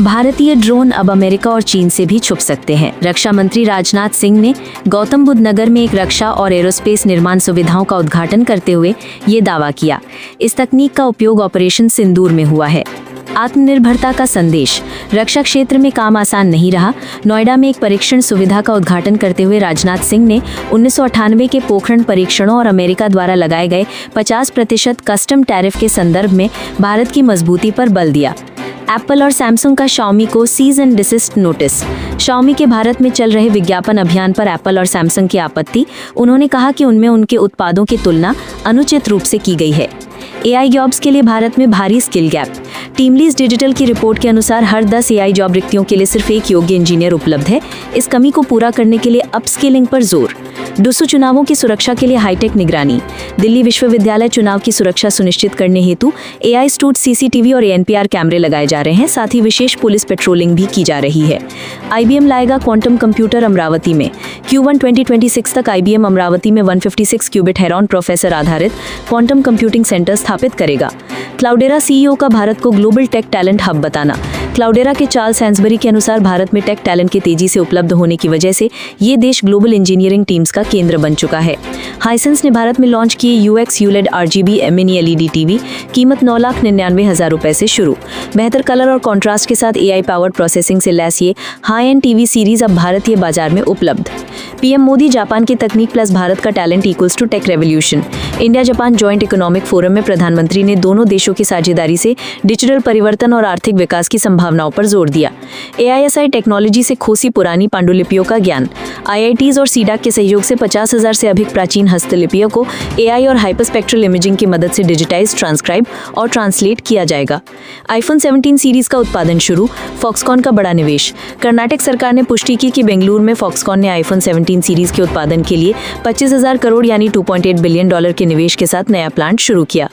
भारतीय ड्रोन अब अमेरिका और चीन से भी छुप सकते हैं। रक्षा मंत्री राजनाथ सिंह ने गौतम बुद्ध नगर में एक रक्षा और एरोस्पेस निर्माण सुविधाओं का उद्घाटन करते हुए ये दावा किया। इस तकनीक का उपयोग ऑपरेशन सिंदूर में हुआ है। आत्मनिर्भरता का संदेश। रक्षा क्षेत्र में काम आसान नहीं रहा। नोएडा में एक परीक्षण सुविधा का उद्घाटन करते हुए राजनाथ सिंह ने 1998 के पोखरण परीक्षणों और अमेरिका द्वारा लगाए गए 50% कस्टम टैरिफ के संदर्भ में भारत की मजबूती पर बल दिया। एप्पल और सैमसंग का शाओमी को cease and desist notice. Xiaomi के भारत में चल रहे विज्ञापन अभियान पर एप्पल और सैमसंग की आपत्ति। उन्होंने कहा कि उनमें उनके उत्पादों की तुलना अनुचित रूप से की गई है। एआई जॉब्स के लिए भारत में भारी स्किल गैप। टीमलीज डिजिटल की रिपोर्ट के अनुसार हर 10 एआई जॉब रिक्तियों के लिए सिर्फ एक योग्य इंजीनियर उपलब्ध है। इस कमी को पूरा करने के लिए अपस्किलिंग पर जोर। डूसू चुनावों की सुरक्षा के लिए हाईटेक निगरानी। दिल्ली विश्वविद्यालय चुनाव की सुरक्षा सुनिश्चित करने हेतु एआई स्टूड सीसीटीवी और एनपीआर कैमरे लगाए जा रहे हैं। साथ ही विशेष पुलिस पेट्रोलिंग भी की जा रही है। आईबीएम लाएगा क्वांटम कंप्यूटर अमरावती में। Q1 2026 तक आईबीएम अमरावती में 156 क्यूबिट हेरॉन प्रोसेसर आधारित क्वांटम कंप्यूटिंग सेंटर स्थापित करेगा। क्लाउडेरा सीईओ का भारत को ग्लोबल टेक टैलेंट हब बताना। क्लाउडेरा के चार्ल्स हैंसबरी के अनुसार भारत में टेक टैलेंट के तेजी से उपलब्ध होने की वजह से ये देश ग्लोबल इंजीनियरिंग टीम्स का केंद्र बन चुका है। हाइसेंस ने भारत में लॉन्च किए UX ULED RGB mini LED TV. कीमत 9,99,000 रुपए से शुरू। बेहतर कलर और कॉन्ट्रास्ट के साथ AI पावर्ड प्रोसेसिंग से लैस ये हाई एंड टीवी सीरीज अब भारतीय बाजार में उपलब्ध। पीएम मोदी जापान की तकनीक प्लस भारत का talent equals to tech revolution. India Japan joint economic forum में प्रधानमंत्री ने दोनों देशों की साझेदारी से डिजिटल परिवर्तन और आर्थिक विकास की संभावनाओं पर जोर दिया। AISI टेक्नोलॉजी से खोसी पुरानी पांडुलिपियों का ज्ञान। IITs और सीडाक के सहयोग से 50,000 से अधिक प्राचीन हस्तलिपियों को AI और हाइपरस्पेक्ट्रल इमेजिंग की मदद से डिजिटाइज, ट्रांसक्राइब और ट्रांसलेट किया जाएगा। iPhone 17 सीरीज का उत्पादन शुरू। फॉक्सकॉन का बड़ा निवेश। कर्नाटक सरकार ने पुष्टि की कि बेंगलुरु में फॉक्सकॉन ने iPhone 17 सीरीज के उत्पादन के लिए 25,000 करोड़ यानी $2.8 बिलियन के निवेश के साथ नया प्लांट शुरू किया।